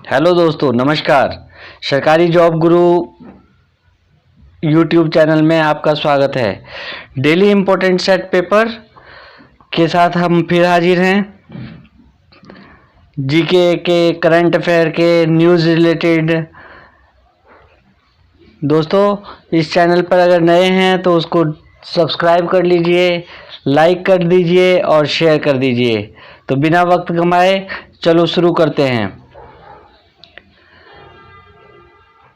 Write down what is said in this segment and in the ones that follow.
Hello दोस्तों, नमस्कार। सरकारी जॉब गुरु यूट्यूब चैनल में आपका स्वागत है। डेली इम्पोर्टेंट सेट पेपर के साथ हम फिर हाजिर हैं। जीके के, करंट अफेयर के, न्यूज़ रिलेटेड। दोस्तों, इस चैनल पर अगर नए हैं तो उसको सब्सक्राइब कर लीजिए, लाइक कर दीजिए और शेयर कर दीजिए। तो बिना वक्त गंवाए चलो शुरू करते हैं।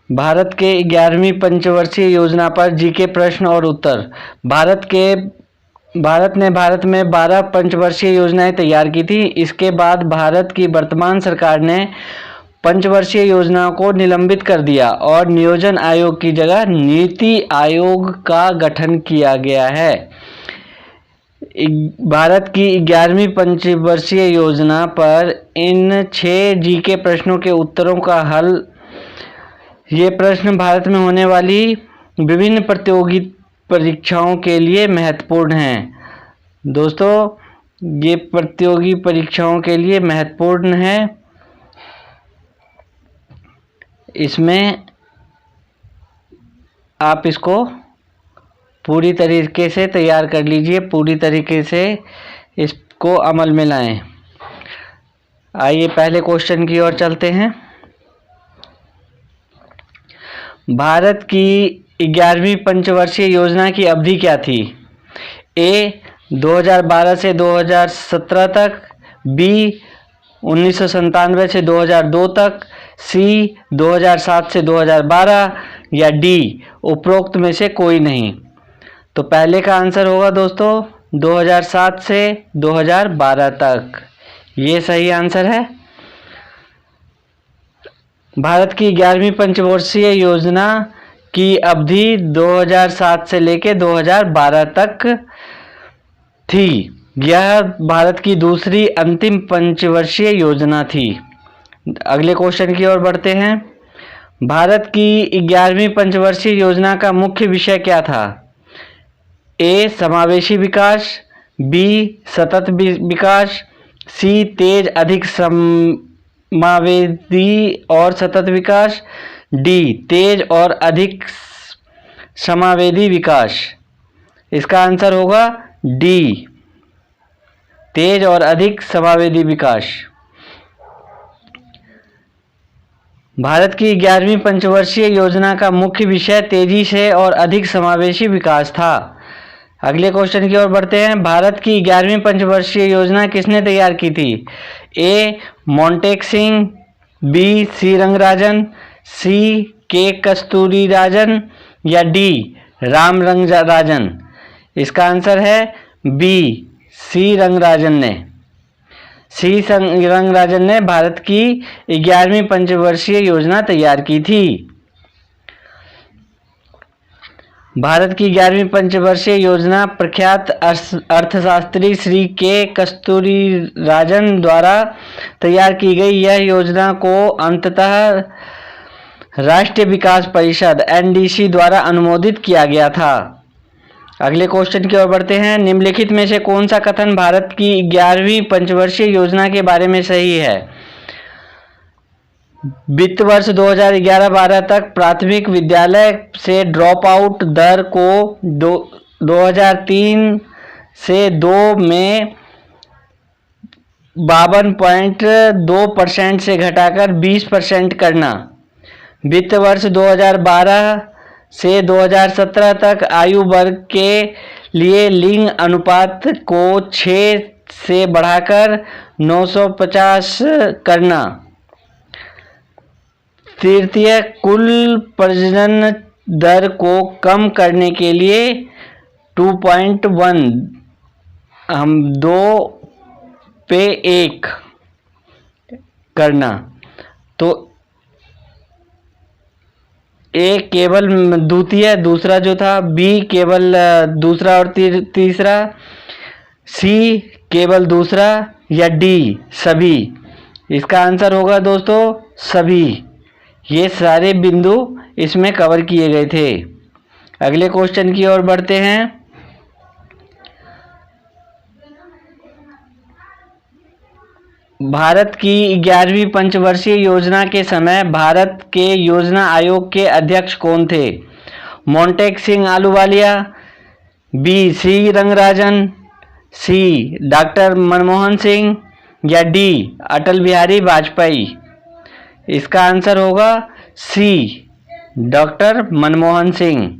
भारत के 11वीं पंचवर्षीय योजना पर जीके प्रश्न और उत्तर। भारत में 12 पंचवर्षीय योजनाएं तैयार की थी। इसके बाद भारत की वर्तमान सरकार ने पंचवर्षीय योजनाओं को निलंबित कर दिया और नियोजन आयोग की जगह नीति आयोग का गठन किया गया है। भारत की 11वीं पंचवर्षीय योजना पर इन 6 जीके प्रश्नों के उत्तरों का हल। ये प्रश्न भारत में होने वाली विभिन्न प्रतियोगी परीक्षाओं के लिए महत्वपूर्ण हैं। दोस्तों, ये प्रतियोगी परीक्षाओं के लिए महत्वपूर्ण है। इसमें आप इसको पूरी तरीके से तैयार कर लीजिए, पूरी तरीके से इसको अमल में लाएं। आइए पहले क्वेश्चन की ओर चलते हैं। भारत की 11वीं पंचवर्षीय योजना की अवधि क्या थी? ए 2012 से 2017 तक, बी 1997 से 2002 तक, सी 2007 से 2012 या डी उपरोक्त में से कोई नहीं। तो पहले का आंसर होगा दोस्तों 2007 से 2012 तक। ये सही आंसर है। भारत की 11वीं पंचवर्षीय योजना की अवधि 2007 से लेकर 2012 तक थी। यह भारत की दूसरी अंतिम पंचवर्षीय योजना थी। अगले क्वेश्चन की ओर बढ़ते हैं। भारत की 11वीं पंचवर्षीय योजना का मुख्य विषय क्या था? ए समावेशी विकास, बी सतत विकास, सी तेज अधिक समावेदी और सतत विकास, डी तेज और अधिक समावेदी विकास। इसका आंसर होगा डी तेज और अधिक समावेदी विकास। भारत की 11वीं पंचवर्षीय योजना का मुख्य विषय तेजी से और अधिक समावेशी विकास था। अगले क्वेश्चन की ओर बढ़ते हैं। भारत की 11वीं पंचवर्षीय योजना किसने तैयार की थी? ए मोंटेक सिंह, बी सी रंगराजन, सी के कस्तूरीराजन या डी राम रंगराजन। इसका आंसर है बी सी रंगराजन ने। सी रंगराजन ने भारत की 11वीं पंचवर्षीय योजना तैयार की थी। भारत की 11वीं पंचवर्षीय योजना प्रख्यात अर्थशास्त्री श्री के कस्तूरीराजन द्वारा तैयार की गई। यह योजना को अंततः राष्ट्रीय विकास परिषद एनडीसी द्वारा अनुमोदित किया गया था। अगले क्वेश्चन की ओर बढ़ते हैं। निम्नलिखित में से कौन सा कथन भारत की 11वीं पंचवर्षीय योजना के बारे में सही है? वित्त वर्ष 2011-12 तक प्राथमिक विद्यालय से ड्रॉप आउट दर को 2003 से 2 में 52.2% से घटाकर 20% करना। वित्त वर्ष 2012 से 2017 तक आयु वर्ग के लिए लिंग अनुपात को 6 से बढ़ाकर 950 करना। तृतीय कुल प्रजनन दर को कम करने के लिए 2.1 हम 2 पे 1 करना। तो ए केवल द्वितीय, दूसरा जो था बी केवल दूसरा और तीसरा, सी केवल दूसरा या डी सभी। इसका आंसर होगा दोस्तों सभी। ये सारे बिंदु इसमें कवर किए गए थे। अगले क्वेश्चन की ओर बढ़ते हैं। भारत की 11वीं पंचवर्षीय योजना के समय भारत के योजना आयोग के अध्यक्ष कौन थे? मोंटेक सिंह आलूवालिया, बी सी रंगराजन, सी डॉक्टर मनमोहन सिंह या डी अटल बिहारी वाजपेयी। इसका आंसर होगा सी डॉक्टर मनमोहन सिंह।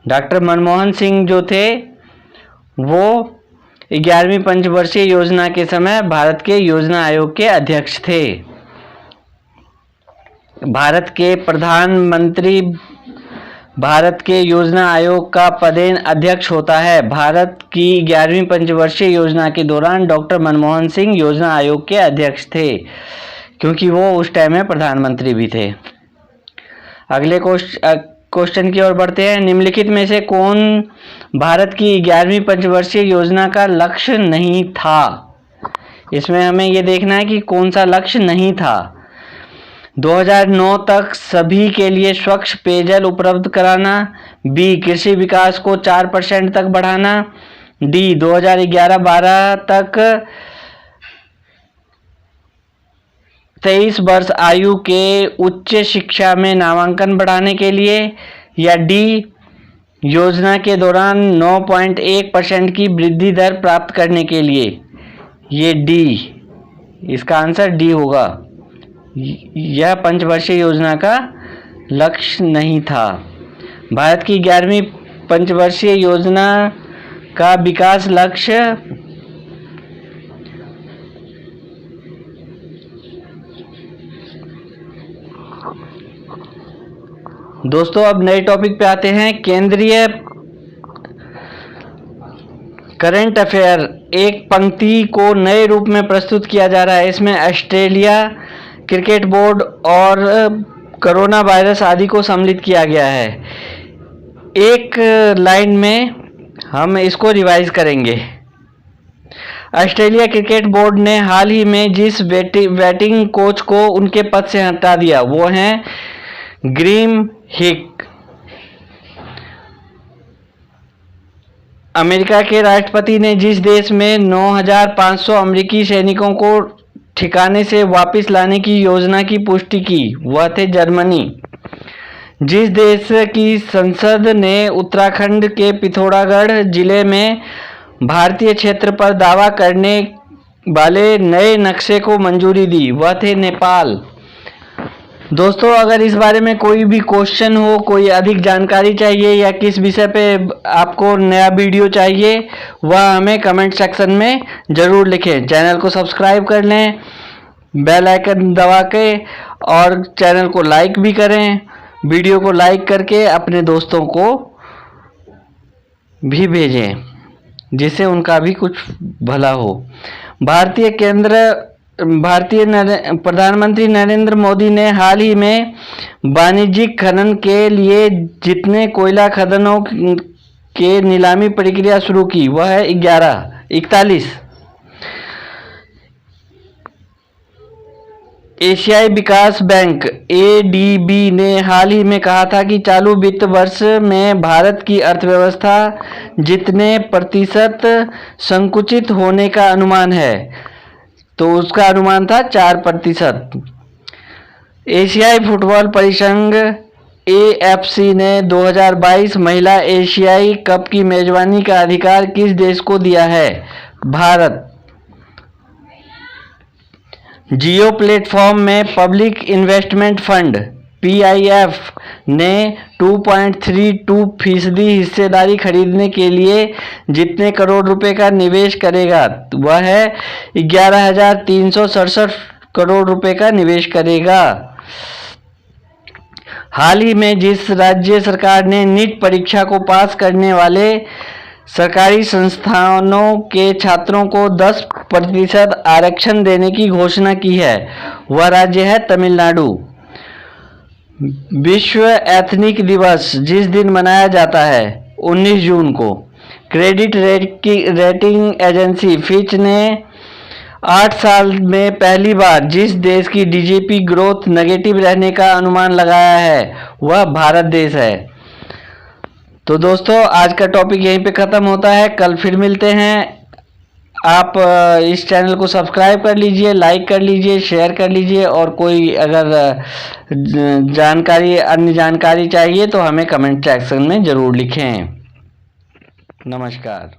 डॉक्टर मनमोहन सिंह जो थे वो 11वीं पंचवर्षीय योजना के समय भारत के योजना आयोग के अध्यक्ष थे। भारत के योजना आयोग का पदेन अध्यक्ष होता है। भारत की 11वीं पंचवर्षीय योजना के दौरान डॉक्टर मनमोहन सिंह योजना आयोग के अध्यक्ष थे, क्योंकि वो उस टाइम में प्रधानमंत्री भी थे। अगले क्वेश्चन की ओर बढ़ते हैं। निम्नलिखित में से कौन भारत की 11वीं पंचवर्षीय योजना का लक्ष्य नहीं था? इसमें हमें ये देखना है कि कौन सा लक्ष्य नहीं था। 2009 तक सभी के लिए स्वच्छ पेयजल उपलब्ध कराना, बी कृषि विकास को 4% तक बढ़ाना, डी 2011-12 तक 23 वर्ष आयु के उच्च शिक्षा में नामांकन बढ़ाने के लिए, या डी योजना के दौरान 9.1% की वृद्धि दर प्राप्त करने के लिए। ये डी, इसका आंसर डी होगा। यह पंचवर्षीय योजना का लक्ष्य नहीं था। भारत की 11वीं पंचवर्षीय योजना का विकास लक्ष्य दोस्तों अब नए टॉपिक पे आते हैं। केंद्रीय करंट अफेयर एक पंक्ति को नए रूप में प्रस्तुत किया जा रहा है। इसमें ऑस्ट्रेलिया क्रिकेट बोर्ड और कोरोना वायरस आदि को सम्मिलित किया गया है। एक लाइन में हम इसको रिवाइज करेंगे। ऑस्ट्रेलिया क्रिकेट बोर्ड ने हाल ही में जिस बैटिंग कोच को उनके पद से हटा दिया वो हैं ग्रीम हिक। अमेरिका के राष्ट्रपति ने जिस देश में 9,500 अमेरिकी सैनिकों को ठिकाने से वापस लाने की योजना की पुष्टि की वह थे जर्मनी। जिस देश की संसद ने उत्तराखंड के पिथौरागढ़ जिले में भारतीय क्षेत्र पर दावा करने वाले नए नक्शे को मंजूरी दी वह थे नेपाल। दोस्तों अगर इस बारे में कोई भी क्वेश्चन हो, कोई अधिक जानकारी चाहिए या किस विषय पे आपको नया वीडियो चाहिए वह हमें कमेंट सेक्शन में ज़रूर लिखें। चैनल को सब्सक्राइब कर लें, बेल आइकन दबा के, और चैनल को लाइक भी करें। वीडियो को लाइक करके अपने दोस्तों को भी भेजें जिससे उनका भी कुछ भला हो। प्रधानमंत्री नरेंद्र मोदी ने हाल ही में वाणिज्यिक खनन के लिए जितने कोयला खदानों के नीलामी प्रक्रिया शुरू की वह है 41। एशियाई विकास बैंक ADB ने हाल ही में कहा था कि चालू वित्त वर्ष में भारत की अर्थव्यवस्था जितने प्रतिशत संकुचित होने का अनुमान है, तो उसका अनुमान था 4%। एशियाई फुटबॉल परिसंघ AFC ने 2022 महिला एशियाई कप की मेजबानी का अधिकार किस देश को दिया है? भारत। जियो प्लेटफॉर्म में पब्लिक इन्वेस्टमेंट फंड PIF ने 2.32% हिस्सेदारी खरीदने के लिए जितने करोड़ रुपए का निवेश करेगा वह है 11,367 करोड़ रुपए का निवेश करेगा। हाल ही में जिस राज्य सरकार ने नीट परीक्षा को पास करने वाले सरकारी संस्थानों के छात्रों को 10% आरक्षण देने की घोषणा की है वह राज्य है तमिलनाडु। विश्व एथनिक दिवस जिस दिन मनाया जाता है 19 जून को, क्रेडिट रेटिंग एजेंसी फिच ने 8 साल में पहली बार जिस देश की GDP ग्रोथ नेगेटिव रहने का अनुमान लगाया है वह भारत देश है। तो दोस्तों आज का टॉपिक यहीं पे ख़त्म होता है। कल फिर मिलते हैं आप इस चैनल को सब्सक्राइब कर लीजिए, लाइक कर लीजिए, शेयर कर लीजिए और कोई अगर जानकारी अन्य जानकारी चाहिए तो हमें कमेंट सेक्शन में ज़रूर लिखें। नमस्कार।